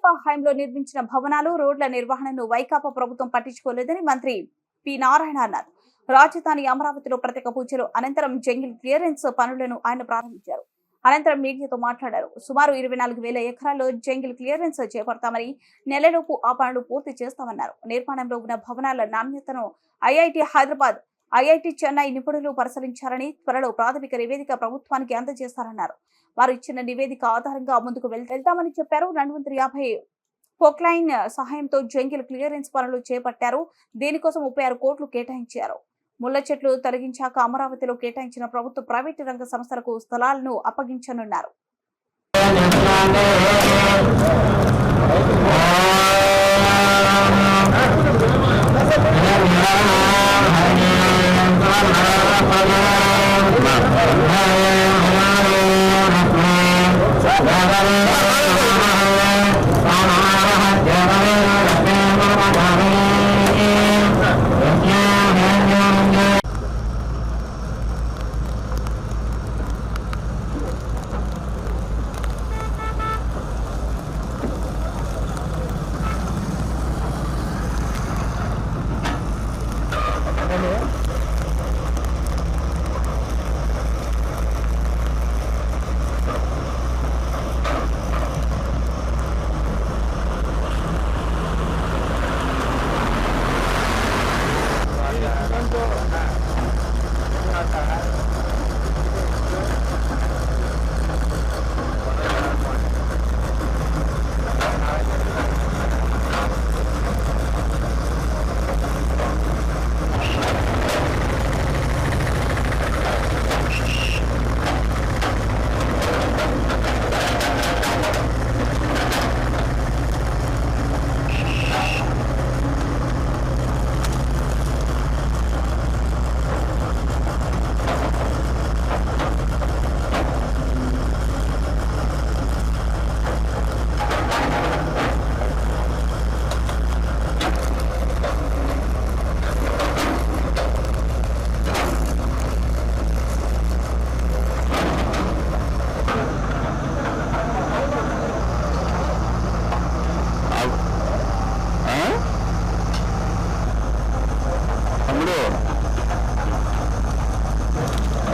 వైకాపా హయాంలో నిర్మించిన భవనాలు, రోడ్ల నిర్వహణను వైకాపా ప్రభుత్వం పట్టించుకోలేదని మంత్రి పి నారాయణ అన్నారు. రాజధాని అమరావతిలో ప్రత్యేక పూజలు అనంతరం జంగిల్ క్లియరెన్స్ పనులను ఆయన ప్రారంభించారు. అనంతరం మీడియాతో మాట్లాడారు. సుమారు 24,000 ఎకరాల్లో జంగిల్ క్లియరెన్స్ చేపడతామని, నెలలోపు ఆ పనులు పూర్తి చేస్తామన్నారు. నిర్మాణంలో ఉన్న భవనాల నాణ్యతను ఐఐటి హైదరాబాద్, ఐఐటి చెన్నై నిపుణులు పరిశీలించారని, త్వరలో ప్రాథమిక నివేదిక ప్రభుత్వానికి అందజేస్తారన్నారు. వారు ఇచ్చిన నివేదిక ఆధారంగా ముందుకు వెళ్తామని చెప్పారు. 250 పోక్లైన్ సహాయంతో జంగిల్ క్లియరెన్స్ పనులు చేపట్టారు. దీనికోసం 36 కోట్లు కేటాయించారు. ముళ్ల చెట్లు తొలగించాక అమరావతిలో కేటాయించిన ప్రభుత్వ ప్రైవేటు రంగ సంస్థలకు స్థలాలను అప్పగించనున్నారు.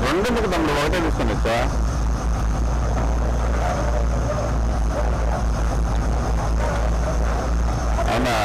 రెండెందుకు తమ్ముడు ఒకటే తీసుకుని వచ్చా? అవునా?